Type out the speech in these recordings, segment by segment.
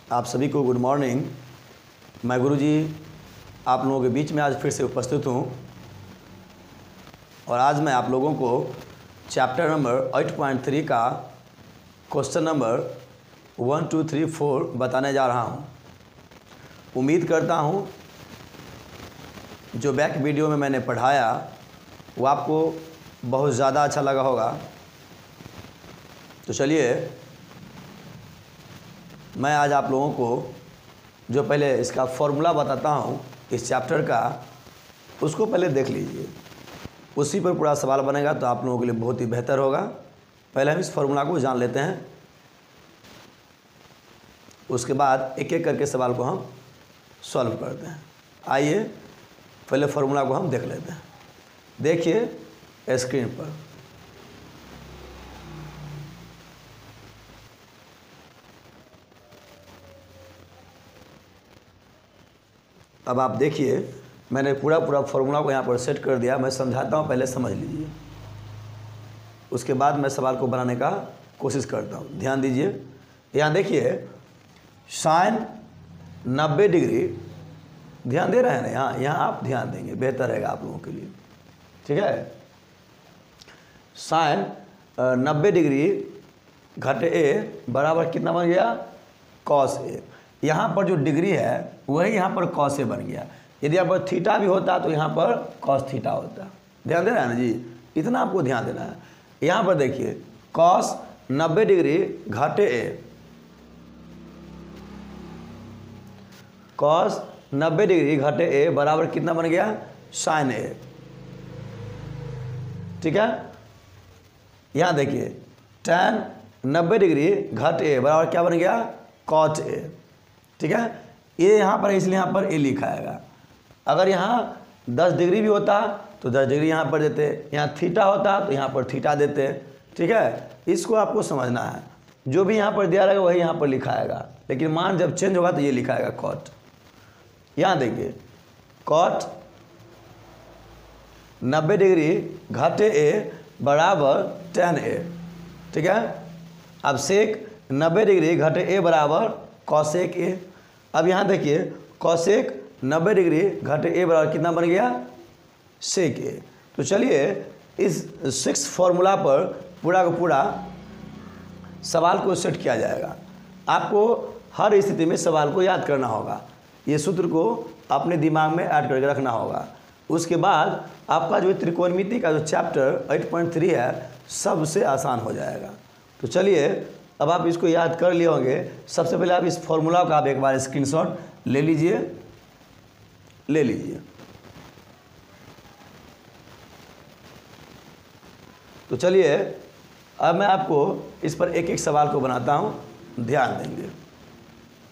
आप सभी को गुड मॉर्निंग। मैं गुरुजी आप लोगों के बीच में आज फिर से उपस्थित हूँ और आज मैं आप लोगों को चैप्टर नंबर 8.3 का क्वेश्चन नंबर 1, 2, 3, 4 बताने जा रहा हूँ। उम्मीद करता हूँ जो बैक वीडियो में मैंने पढ़ाया वो आपको बहुत ज़्यादा अच्छा लगा होगा। तो चलिए मैं आज आप लोगों को जो पहले इसका फॉर्मूला बताता हूँ इस चैप्टर का, उसको पहले देख लीजिए। उसी पर पूरा सवाल बनेगा तो आप लोगों के लिए बहुत ही बेहतर होगा। पहले हम इस फॉर्मूला को जान लेते हैं, उसके बाद एक एक करके सवाल को हम सॉल्व करते हैं। आइए पहले फॉर्मूला को हम देख लेते हैं। देखिए स्क्रीन पर, अब आप देखिए मैंने पूरा फॉर्मूला को यहाँ पर सेट कर दिया। मैं समझाता हूँ, पहले समझ लीजिए, उसके बाद मैं सवाल को बनाने का कोशिश करता हूँ। ध्यान दीजिए, यहाँ देखिए साइन 90 डिग्री, ध्यान दे रहे हैं ना, यहाँ आप ध्यान देंगे, बेहतर रहेगा आप लोगों के लिए, ठीक है। साइन 90 डिग्री घट ए बराबर कितना बन गया, कॉस ए। यहाँ पर जो डिग्री है वही यहाँ पर कॉस ए बन गया। यदि यहाँ पर थीटा भी होता तो यहाँ पर कॉस थीटा होता। ध्यान दे रहे हैं ना जी, इतना आपको ध्यान देना है। यहाँ पर देखिए कॉस 90 डिग्री घट ए, कॉस 90 डिग्री घट ए बराबर कितना बन गया, साइन ए, ठीक है। यहाँ देखिए tan 90 डिग्री घट ए बराबर क्या बन गया, कॉट ए, ठीक है। ये यहाँ पर इसलिए यहाँ पर ए लिखा आएगा। अगर यहाँ 10 डिग्री भी होता तो 10 डिग्री यहाँ पर देते, यहाँ थीटा होता तो यहाँ पर थीटा देते, ठीक है। इसको आपको समझना है, जो भी यहाँ पर दिया रहेगा वही यहाँ पर लिखा आएगा, लेकिन मान जब चेंज होगा तो ये लिखा आएगा कॉट। यहाँ देखिए कॉट 90 डिग्री घट ए बराबर tan ए, ठीक है। अब सेक 90 डिग्री घट ए बराबर कॉसेक ए। अब यहाँ देखिए कॉसेक 90 डिग्री घट ए बराबर कितना बन गया, सेक ए। तो चलिए इस 6 फॉर्मूला पर पूरा का पूरा सवाल को सेट किया जाएगा। आपको हर स्थिति में सवाल को याद करना होगा, ये सूत्र को अपने दिमाग में ऐड करके रखना होगा। उसके बाद आपका जो त्रिकोणमिति का जो चैप्टर 8.3 है सबसे आसान हो जाएगा। तो चलिए अब आप इसको याद कर लिए होंगे। सबसे पहले आप इस फॉर्मूला का आप एक बार स्क्रीनशॉट ले लीजिए, तो चलिए अब मैं आपको इस पर एक एक सवाल को बनाता हूं, ध्यान देंगे।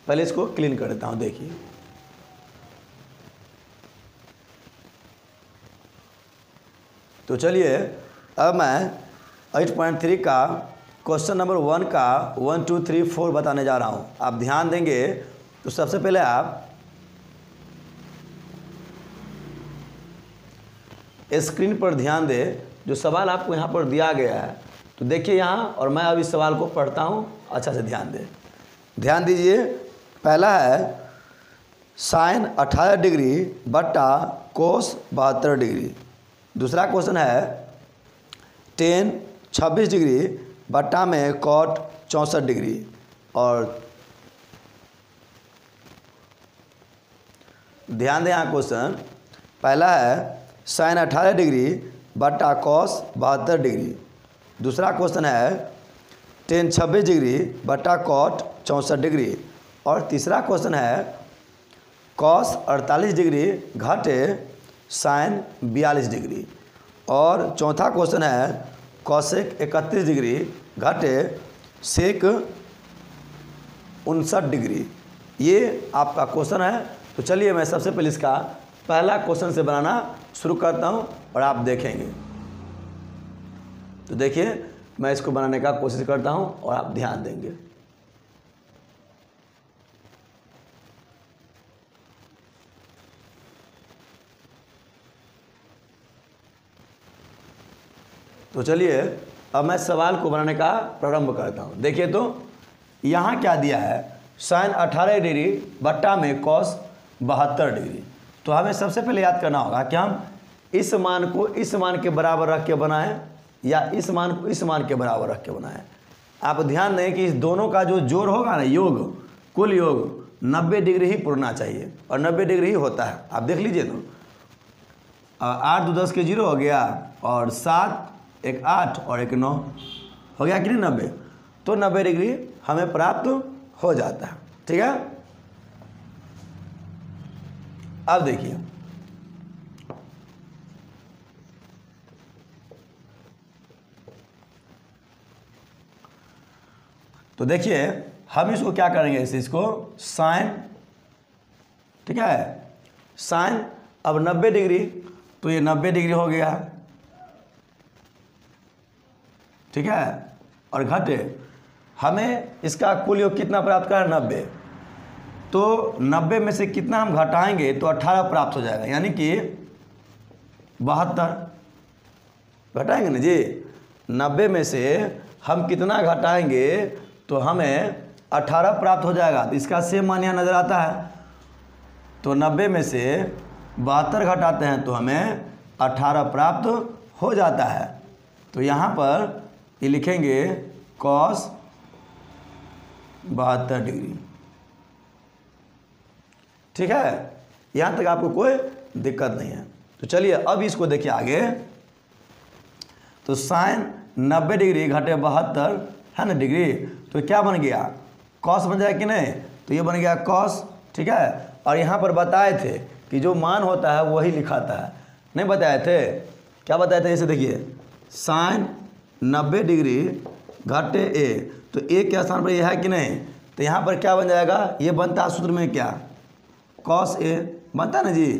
पहले इसको क्लीन कर देता हूं। देखिए तो चलिए अब मैं 8.3 का क्वेश्चन नंबर 1 का 1, 2, 3, 4 बताने जा रहा हूं। आप ध्यान देंगे तो सबसे पहले आप स्क्रीन पर ध्यान दें, जो सवाल आपको यहाँ पर दिया गया है। तो देखिए यहाँ, और मैं अब इस सवाल को पढ़ता हूँ, अच्छा से ध्यान दें। ध्यान दीजिए, पहला है साइन 18 डिग्री बट्टा कोस 72 डिग्री। दूसरा क्वेश्चन है tan 26 डिग्री बट्टा में कॉट 64 डिग्री। और ध्यान दें यहाँ क्वेश्चन पहला है साइन 18 डिग्री बट्टा कॉस 72 डिग्री। दूसरा क्वेश्चन है tan 26 डिग्री बट्टा कॉट 64 डिग्री। और तीसरा क्वेश्चन है कॉस 48 डिग्री घटे साइन 42 डिग्री। और चौथा क्वेश्चन है कॉसेक 31 डिग्री घटे सेक 59 डिग्री। ये आपका क्वेश्चन है। तो चलिए मैं सबसे पहले इसका पहला क्वेश्चन से बनाना शुरू करता हूं और आप देखेंगे। तो देखिए मैं इसको बनाने का कोशिश करता हूं और आप ध्यान देंगे। तो चलिए अब मैं सवाल को बनाने का प्रारंभ करता हूँ। देखिए तो यहाँ क्या दिया है, साइन 18 डिग्री बट्टा में कॉस 72 डिग्री। तो हमें सबसे पहले याद करना होगा कि हम इस मान को इस मान के बराबर रख के बनाएं या इस मान को इस मान के बराबर रख के बनाएं। आप ध्यान दें कि इस दोनों का जो जोड़ होगा ना, योग, कुल योग 90 डिग्री ही पुरना चाहिए और 90 डिग्री ही होता है। आप देख लीजिए तो 8 2 10 के 0 हो गया और 7 1 8 और 1 9 हो गया कि नहीं 90। तो 90 डिग्री हमें प्राप्त हो जाता है। ठीक है, अब देखिए तो देखिए हम इसको क्या करेंगे, इसको साइन, ठीक है, साइन अब 90 डिग्री, तो ये 90 डिग्री हो गया, ठीक है, और घटे हमें इसका कुल योग कितना प्राप्त करना है 90। तो 90 में से कितना हम घटाएंगे तो 18 प्राप्त हो जाएगा, यानी कि 72 घटाएंगे ना जी। 90 में से हम कितना घटाएंगे तो हमें 18 प्राप्त हो जाएगा। तो इसका सेम मान यहाँ नज़र आता है। तो 90 में से 72 घटाते हैं तो हमें 18 प्राप्त हो जाता है। तो यहाँ पर ये लिखेंगे कॉस 72 डिग्री। ठीक है, यहाँ तक आपको कोई दिक्कत नहीं है। तो चलिए अब इसको देखिए आगे। तो साइन 90 डिग्री घटे 72 है ना डिग्री, तो क्या बन गया, कॉस बन जाएगा कि नहीं। तो ये बन गया कॉस, ठीक है। और यहाँ पर बताए थे कि जो मान होता है वही लिखाता है, नहीं बताए थे, क्या बताए थे, जैसे देखिए साइन 90 डिग्री घटे ए, तो ए के स्थान पर ये है कि नहीं। तो यहाँ पर क्या बन जाएगा, ये बनता है सूत्र में क्या, कॉस ए बनता है ना जी।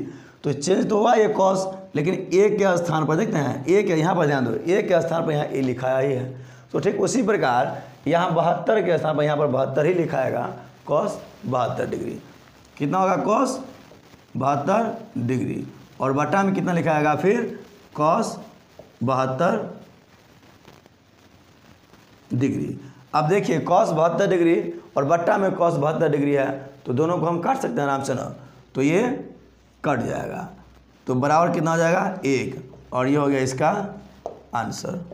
तो चेंज तो हुआ ये कॉस, लेकिन ए के स्थान पर देखते हैं, ए के यहाँ पर ध्यान दो, ए के स्थान पर यहाँ ए लिखाया ही है। तो ठीक उसी प्रकार यहाँ 72 के स्थान पर यहाँ पर 72 ही लिखाएगा, कॉस 72 डिग्री। कितना होगा, कॉस 72 डिग्री, और बटा में कितना लिखाएगा फिर, कॉस 72 डिग्री। अब देखिए कॉस 72 डिग्री और बट्टा में कॉस 72 डिग्री है, तो दोनों को हम काट सकते हैं आराम से ना। तो ये कट जाएगा, तो बराबर कितना हो जाएगा 1, और ये हो गया इसका आंसर।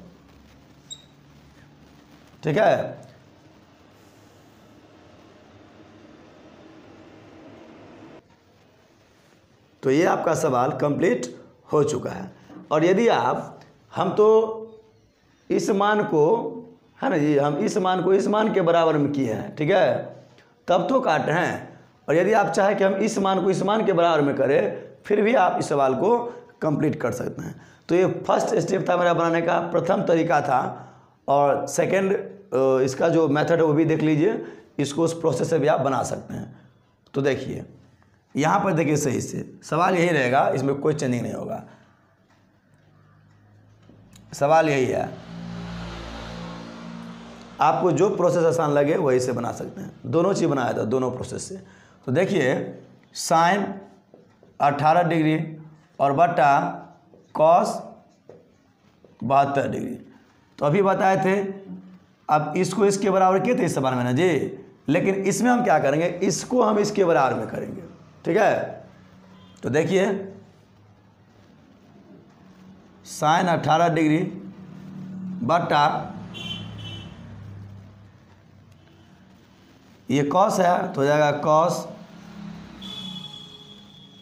ठीक है, तो ये आपका सवाल कंप्लीट हो चुका है। और यदि आप, हम तो इस मान को, है ना जी, हम इस मान को इस मान के बराबर में किए हैं, ठीक है, तब तो काटे हैं। और यदि आप चाहें कि हम इस मान को इस मान के बराबर में करें, फिर भी आप इस सवाल को कंप्लीट कर सकते हैं। तो ये फर्स्ट स्टेप था मेरा बनाने का, प्रथम तरीका था। और सेकंड इसका जो मेथड है वो भी देख लीजिए, इसको उस प्रोसेस से भी आप बना सकते हैं। तो देखिए यहाँ पर देखिए सही से सवाल यही रहेगा, इसमें कोई चेंजिंग नहीं होगा, सवाल यही है। आपको जो प्रोसेस आसान लगे वही से बना सकते हैं। दोनों चीज़ बनाया था, दोनों प्रोसेस से। तो देखिए साइन 18 डिग्री और बटा कॉस 72 डिग्री, तो अभी बताए थे। अब इसको इसके बराबर किए थे इस सवाल में ना जी, लेकिन इसमें हम क्या करेंगे, इसको हम इसके बराबर में करेंगे, ठीक है। तो देखिए साइन 18 डिग्री बटा ये कॉस है, तो हो जाएगा कॉस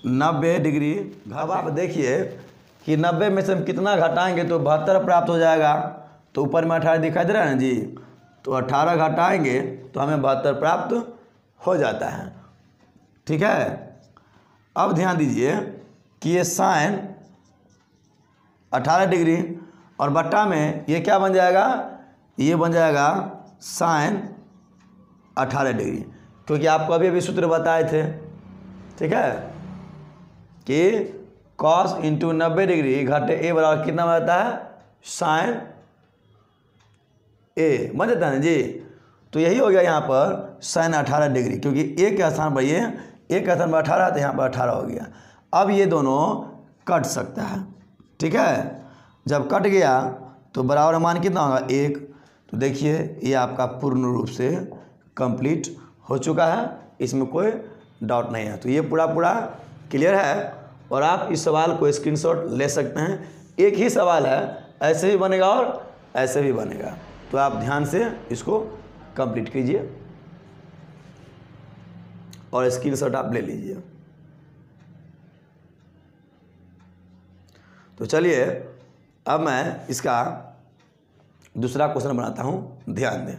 90 डिग्री। अब आप देखिए कि 90 में से हम कितना घटाएंगे तो 72 प्राप्त हो जाएगा। तो ऊपर में 18 दिखाई दे रहा है ना जी, तो 18 घटाएंगे तो हमें 72 प्राप्त हो जाता है, ठीक है। अब ध्यान दीजिए कि ये साइन 18 डिग्री और बट्टा में ये क्या बन जाएगा, ये बन जाएगा साइन 18 डिग्री, क्योंकि आपको अभी अभी सूत्र बताए थे, ठीक है, कि कॉस इंटू 90 डिग्री घटे ए बराबर कितना बनता है, साइन ए बन जाता है ना जी। तो यही हो गया यहाँ पर साइन 18 डिग्री, क्योंकि ए के स्थान पर ये, ए के स्थान पर 18 तो यहाँ पर 18 हो गया। अब ये दोनों कट सकता है, ठीक है। जब कट गया तो बराबर मान कितना होगा 1। तो देखिए ये आपका पूर्ण रूप से कंप्लीट हो चुका है, इसमें कोई डाउट नहीं है। तो ये पूरा क्लियर है और आप इस सवाल को स्क्रीनशॉट ले सकते हैं। एक ही सवाल है, ऐसे भी बनेगा और ऐसे भी बनेगा, तो आप ध्यान से इसको कंप्लीट कीजिए और स्क्रीनशॉट आप ले लीजिए। तो चलिए अब मैं इसका दूसरा क्वेश्चन बनाता हूँ, ध्यान दें।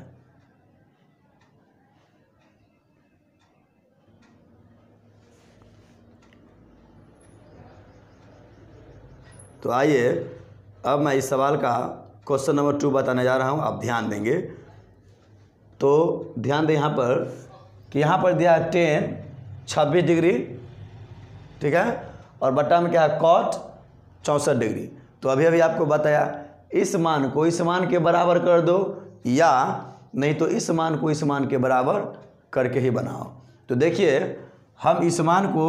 तो आइए अब मैं इस सवाल का क्वेश्चन नंबर 2 बताने जा रहा हूँ, आप ध्यान देंगे। तो ध्यान दें यहाँ पर कि यहाँ पर दिया है 26 डिग्री, ठीक है, और बट्टा में क्या है कॉट 64 डिग्री। तो अभी आपको बताया इस मान को इस मान के बराबर कर दो या नहीं तो इस मान को इस मान के बराबर करके ही बनाओ। तो देखिए हम इस मान को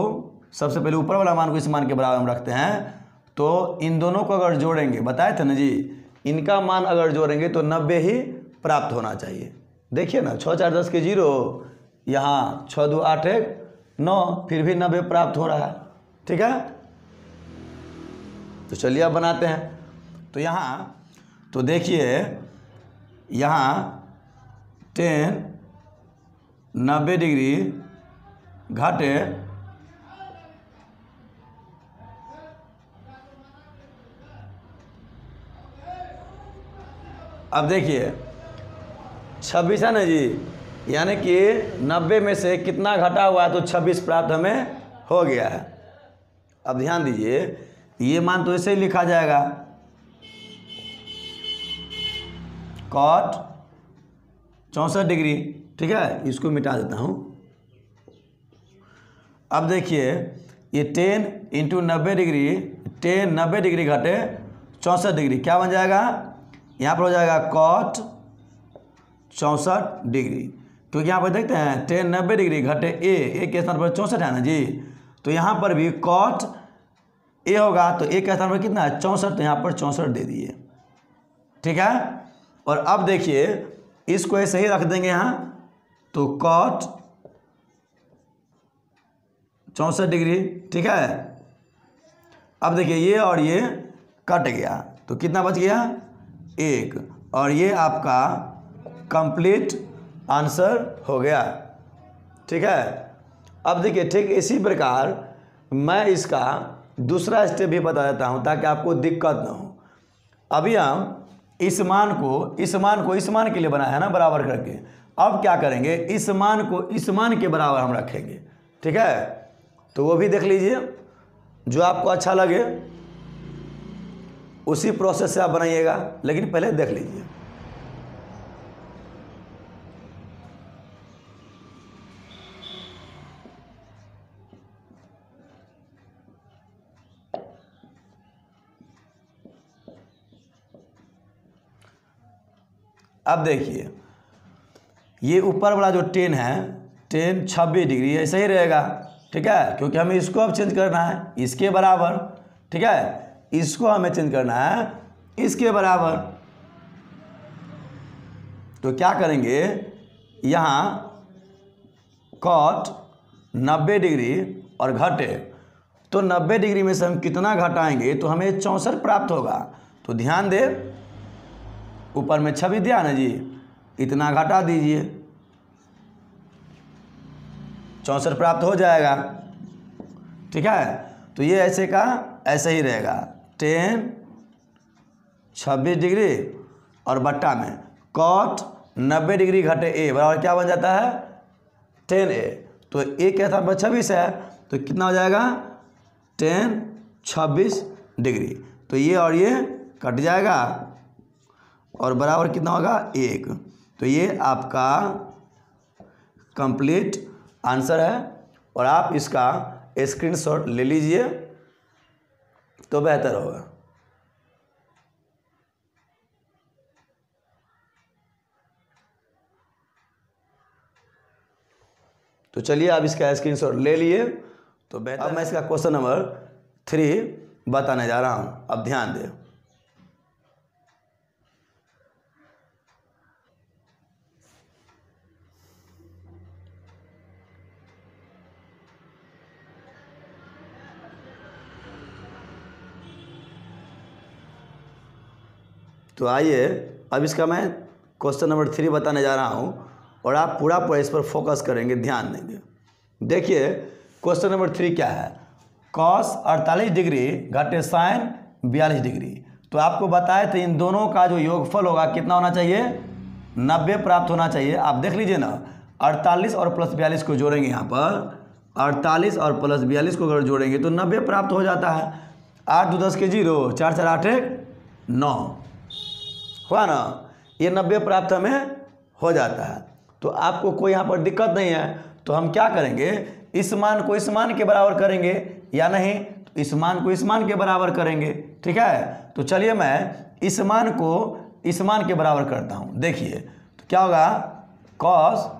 सबसे पहले ऊपर वाला मान को इस मान के बराबर हम रखते हैं। तो इन दोनों को अगर जोड़ेंगे, बताए थे ना जी, इनका मान अगर जोड़ेंगे तो 90 ही प्राप्त होना चाहिए। देखिए ना 6 4 10 के 0, यहाँ 6 2 8 1 9, फिर भी 90 प्राप्त हो रहा है, ठीक है। तो चलिए अब बनाते हैं। तो यहाँ तो देखिए यहाँ 10 90 डिग्री घटे अब देखिए 26 है ना जी, यानी कि 90 में से कितना घटा हुआ है तो 26 प्राप्त हमें हो गया है। अब ध्यान दीजिए ये मान तो ऐसे ही लिखा जाएगा कॉट 64 डिग्री, ठीक है, इसको मिटा देता हूँ। अब देखिए ये 10 इंटू 90 डिग्री, 10 90 डिग्री घटे 64 डिग्री, क्या बन जाएगा, यहाँ पर हो जाएगा कॉट 64 डिग्री, क्योंकि यहाँ पर देखते हैं 10 90 डिग्री घटे ए के स्थान पर 64 है ना जी। तो यहाँ पर भी कॉट ए होगा, तो ए के स्थान पर कितना है 64, तो यहाँ पर 64 दे दिए, ठीक है। और अब देखिए इसको ऐसे ही रख देंगे यहाँ, तो कॉट 64 डिग्री, ठीक है। अब देखिए ये और ये कट गया, तो कितना बच गया 1, और ये आपका कंप्लीट आंसर हो गया, ठीक है। अब देखिए ठीक इसी प्रकार मैं इसका दूसरा स्टेप भी बता देता हूँ ताकि आपको दिक्कत ना हो। अभी हम इस मान इस मान के लिए बनाया है ना बराबर करके, अब क्या करेंगे इस मान को इस मान के बराबर हम रखेंगे, ठीक है। तो वो भी देख लीजिए, जो आपको अच्छा लगे उसी प्रोसेस से आप बनाइएगा, लेकिन पहले देख लीजिए। अब देखिए ये ऊपर वाला जो 10 है 10 26 डिग्री ऐसा ही रहेगा, ठीक है, क्योंकि हमें इसको अब चेंज करना है इसके बराबर, ठीक है, इसको हमें चेंज करना है इसके बराबर। तो क्या करेंगे यहाँ कॉट 90 डिग्री और घटे, तो 90 डिग्री में से हम कितना घटाएंगे तो हमें 64 प्राप्त होगा। तो ध्यान दे ऊपर में 26 दिया ना जी, इतना घटा दीजिए 64 प्राप्त हो जाएगा, ठीक है। तो ये ऐसे का ऐसे ही रहेगा 10 26 डिग्री और बट्टा में कॉट 90 डिग्री घटे ए बराबर क्या बन जाता है 10a। तो ए के स्थान पर 26 है, तो कितना हो जाएगा 10 26 डिग्री। तो ये और ये कट जाएगा और बराबर कितना होगा 1। तो ये आपका कंप्लीट आंसर है और आप इसका स्क्रीनशॉट ले लीजिए तो बेहतर होगा। तो चलिए आप इसका स्क्रीनशॉट ले लिए तो बेहतर। अब मैं इसका क्वेश्चन नंबर 3 बताने जा रहा हूँ, अब ध्यान दें। तो आइए अब इसका मैं क्वेश्चन नंबर 3 बताने जा रहा हूँ और आप पूरा इस पर फोकस करेंगे, ध्यान देंगे। देखिए क्वेश्चन नंबर 3 क्या है, कॉस 48 डिग्री घटे साइन 42 डिग्री। तो आपको बताए थे इन दोनों का जो योगफल होगा कितना होना चाहिए, 90 प्राप्त होना चाहिए। आप देख लीजिए ना, 48 और प्लस 42 को जोड़ेंगे, यहाँ पर 48 और प्लस 42 को अगर जोड़ेंगे तो 90 प्राप्त हो जाता है। 8 2 10 के 0, 4 4 8 1 9 हुआ ना, ये 90 प्राप्त हमें हो जाता है। तो आपको कोई यहाँ पर दिक्कत नहीं है। तो हम क्या करेंगे, इस मान को इस मान के बराबर करेंगे या नहीं, तो इस मान को इस मान के बराबर करेंगे, ठीक है। तो चलिए मैं इस मान को इस मान के बराबर करता हूँ। देखिए तो क्या होगा, कॉस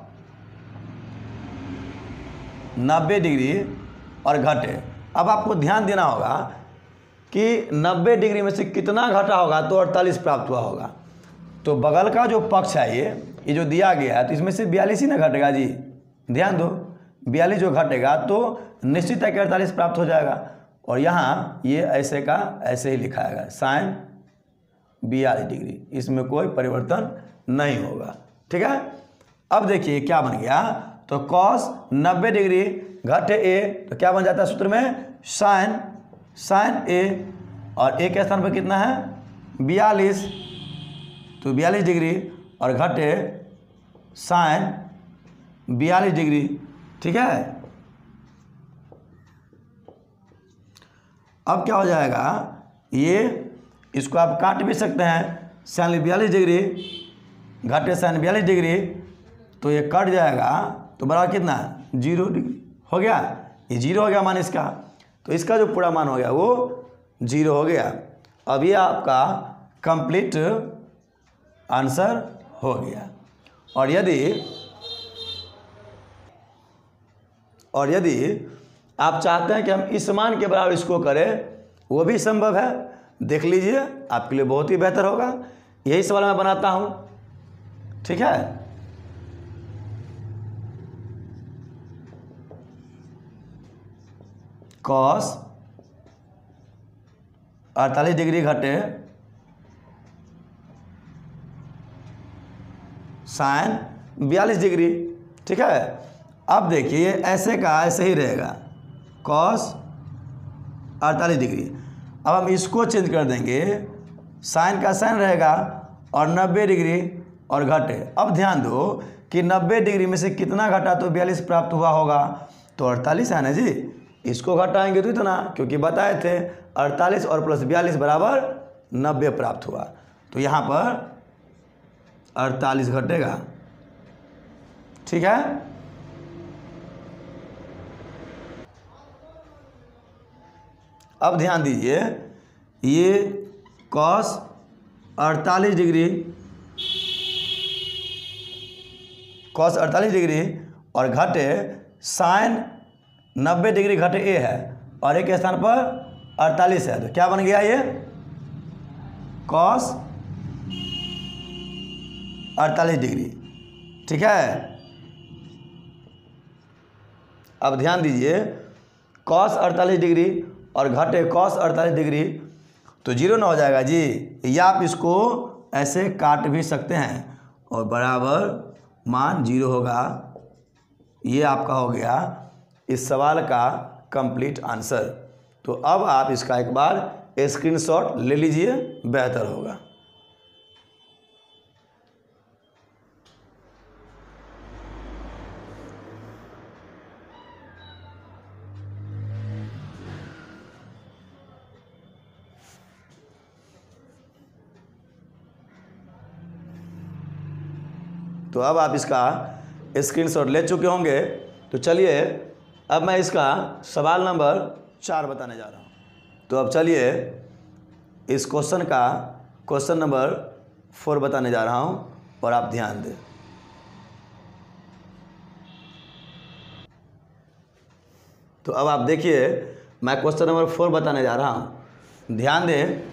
90 डिग्री और घटे। अब आपको ध्यान देना होगा कि 90 डिग्री में से कितना घटा होगा तो 48 प्राप्त हुआ होगा। तो बगल का जो पक्ष है ये जो दिया गया है, तो इसमें से 42 ही ना घटेगा जी, ध्यान दो, 42 जो घटेगा तो निश्चित है कि 48 प्राप्त हो जाएगा। और यहाँ ये ऐसे का ऐसे ही लिखाएगा, साइन 42 डिग्री, इसमें कोई परिवर्तन नहीं होगा, ठीक है। अब देखिए क्या बन गया, तो कॉस 90 डिग्री घटे ए, तो क्या बन जाता है सूत्र में, साइन ए, और ए के स्थान पर कितना है 42, तो 42 डिग्री और घटे साइन 42 डिग्री, ठीक है। अब क्या हो जाएगा, ये इसको आप काट भी सकते हैं, साइन 42 डिग्री घटे साइन 42 डिग्री, तो ये कट जाएगा तो बराबर कितना 0 डिग्री हो गया, ये 0 हो गया मान इसका। तो इसका जो पूरा मान हो गया वो 0 हो गया। अब ये आपका कंप्लीट आंसर हो गया। और यदि आप चाहते हैं कि हम इस मान के बराबर इसको करें, वो भी संभव है, देख लीजिए, आपके लिए बहुत ही बेहतर होगा। यही सवाल मैं बनाता हूं, ठीक है। कॉस 48 डिग्री घटे साइन 42 डिग्री, ठीक है। अब देखिए ऐसे का ऐसे ही रहेगा, कॉस 48 डिग्री। अब हम इसको चेंज कर देंगे, साइन का साइन रहेगा और 90 डिग्री और घटे। अब ध्यान दो कि 90 डिग्री में से कितना घटा तो 42 प्राप्त हुआ होगा, तो 48 है ना जी, इसको घटाएंगे तो इतना, क्योंकि बताए थे 48 और प्लस 42 बराबर 90 प्राप्त हुआ। तो यहाँ पर 48 घटेगा, ठीक है। अब ध्यान दीजिए, ये कॉस 48 डिग्री और घटे साइन 90 डिग्री घटे ए है और ए के स्थान पर 48 है, तो क्या बन गया ये कॉस 48 डिग्री, ठीक है। अब ध्यान दीजिए, कॉस 48 डिग्री और घटे कॉस 48 डिग्री, तो 0 ना हो जाएगा जी, या आप इसको ऐसे काट भी सकते हैं और बराबर मान 0 होगा। ये आपका हो गया इस सवाल का कंप्लीट आंसर। तो अब आप इसका एक बार स्क्रीनशॉट ले लीजिए, बेहतर होगा। तो अब आप इसका स्क्रीनशॉट ले चुके होंगे। तो चलिए अब मैं इसका सवाल नंबर 4 बताने जा रहा हूँ। तो अब चलिए इस क्वेश्चन का क्वेश्चन नंबर 4 बताने जा रहा हूँ और आप ध्यान दें। तो अब आप देखिए, मैं क्वेश्चन नंबर 4 बताने जा रहा हूँ, ध्यान दें।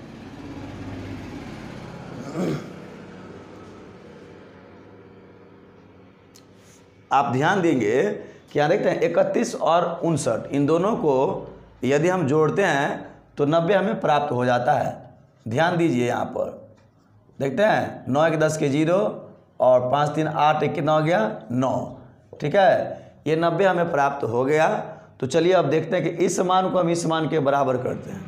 आप ध्यान देंगे कि यहाँ देखते हैं 31 और 59, इन दोनों को यदि हम जोड़ते हैं तो 90 हमें प्राप्त हो जाता है। ध्यान दीजिए यहाँ पर, देखते हैं 9 1 10 के 0 और 5 3 8 1 कितना हो गया 9। ठीक है, ये 90 हमें प्राप्त हो गया। तो चलिए अब देखते हैं कि इस मान को हम इस मान के बराबर करते हैं।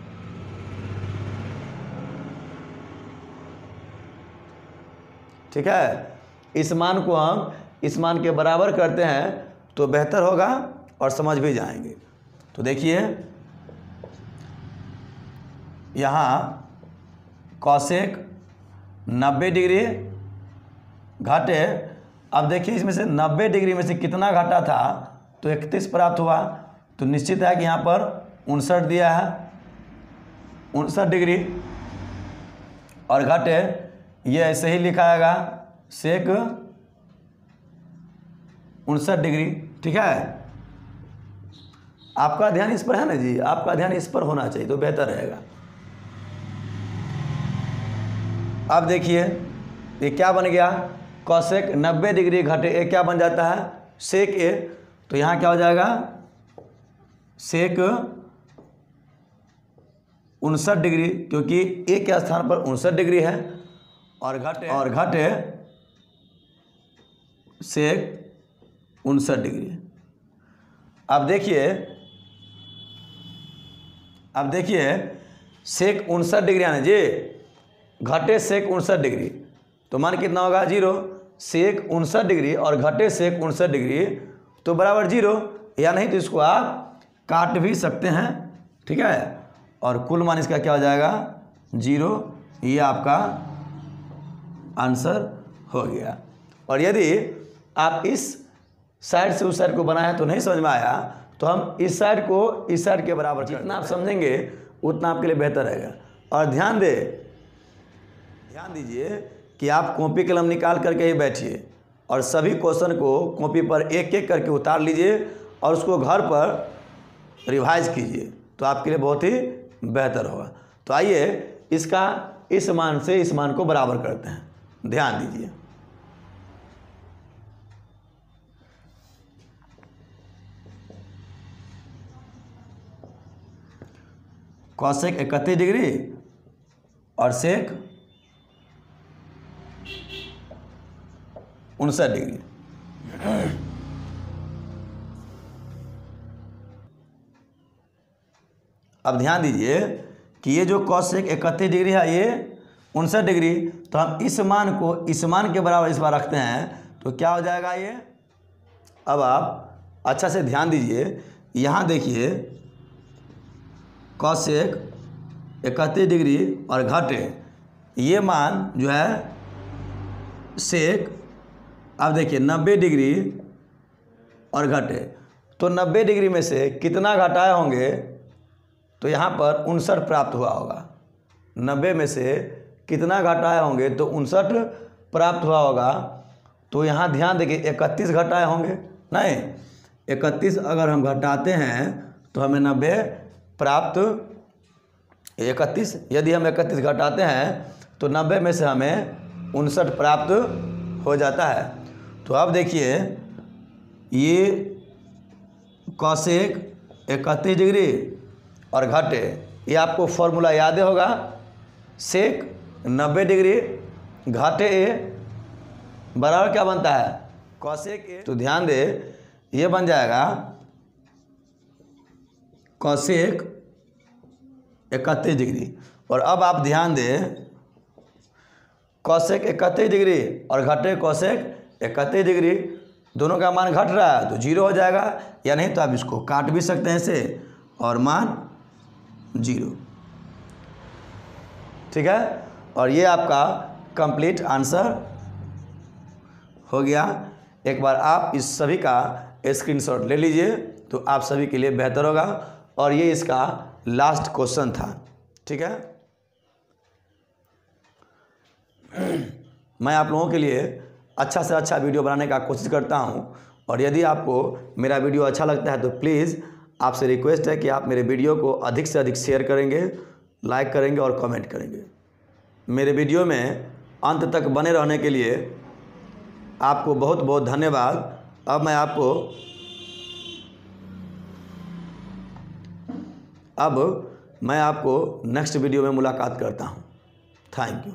ठीक है, इस मान को हम इस मान के बराबर करते हैं तो बेहतर होगा और समझ भी जाएंगे। तो देखिए यहाँ कॉसेक 90 डिग्री घटे, अब देखिए इसमें से 90 डिग्री में से कितना घटा था तो 31 प्राप्त हुआ। तो निश्चित है कि यहाँ पर 59 दिया है, 59 डिग्री और घटे ये ऐसे ही लिखाएगा सेक 59 डिग्री। ठीक है, आपका ध्यान इस पर है ना जी, आपका ध्यान इस पर होना चाहिए तो बेहतर रहेगा। अब देखिए ये क्या बन गया, कॉसेक 90 डिग्री घटे ए क्या बन जाता है सेक ए। तो यहाँ क्या हो जाएगा सेक 59 डिग्री, क्योंकि ए के स्थान पर 59 डिग्री है और घटे सेक 59 डिग्री। अब देखिए सेक 59 डिग्री आने जी घटे सेक 59 डिग्री, तो मान कितना होगा 0। सेक 59 डिग्री और घटे सेक 59 डिग्री तो बराबर 0, या नहीं तो इसको आप काट भी सकते हैं। ठीक है, और कुल मान इसका क्या हो जाएगा 0। ये आपका आंसर हो गया। और यदि आप इस साइड से उस साइड को बनाए तो नहीं समझ में आया तो हम इस साइड को इस साइड के बराबर, जितना आप समझेंगे उतना आपके लिए बेहतर रहेगा। और ध्यान दीजिए कि आप कॉपी कलम निकाल करके ही बैठिए और सभी क्वेश्चन को कॉपी पर एक एक करके उतार लीजिए और उसको घर पर रिवाइज कीजिए तो आपके लिए बहुत ही बेहतर होगा। तो आइए इसका इस मान से इस मान को बराबर करते हैं, ध्यान दीजिए। कॉसेक 31 डिग्री और सेक 59 डिग्री। अब ध्यान दीजिए कि ये जो कॉसेक 31 डिग्री है ये 59 डिग्री, तो हम इस मान को इस मान के बराबर इस बार रखते हैं तो क्या हो जाएगा ये। अब आप अच्छा से ध्यान दीजिए, यहाँ देखिए कॉसेक 31 डिग्री और घटे ये मान जो है सेक, अब देखिए 90 डिग्री और घटे, तो 90 डिग्री में से कितना घटाए होंगे तो यहाँ पर 59 प्राप्त हुआ होगा। 90 में से कितना घटाए होंगे तो 59 प्राप्त हुआ होगा। तो यहाँ ध्यान देखिए 31 घटाए होंगे, नहीं 31 अगर हम घटाते हैं तो हमें 90 प्राप्त 31, यदि हम 31 घटाते हैं तो 90 में से हमें 59 प्राप्त हो जाता है। तो अब देखिए ये कॉसेक 31 डिग्री और घटे, ये आपको फॉर्मूला याद होगा, सेक 90 डिग्री घटे ए बराबर क्या बनता है कॉसेक ए। तो ध्यान दे ये बन जाएगा कॉसेक 31 डिग्री। और अब आप ध्यान दें कॉसेक 31 डिग्री और घटे कॉसेक 31 डिग्री, दोनों का मान घट रहा है तो 0 हो जाएगा, या नहीं तो आप इसको काट भी सकते हैं ऐसे और मान 0। ठीक है, और ये आपका कंप्लीट आंसर हो गया। एक बार आप इस सभी का स्क्रीनशॉट ले लीजिए तो आप सभी के लिए बेहतर होगा। और ये इसका लास्ट क्वेश्चन था। ठीक है, मैं आप लोगों के लिए अच्छा से अच्छा वीडियो बनाने का कोशिश करता हूं, और यदि आपको मेरा वीडियो अच्छा लगता है तो प्लीज़ आपसे रिक्वेस्ट है कि आप मेरे वीडियो को अधिक से अधिक शेयर करेंगे, लाइक करेंगे और कमेंट करेंगे। मेरे वीडियो में अंत तक बने रहने के लिए आपको बहुत बहुत धन्यवाद। अब मैं आपको नेक्स्ट वीडियो में मुलाकात करता हूं। Thank you.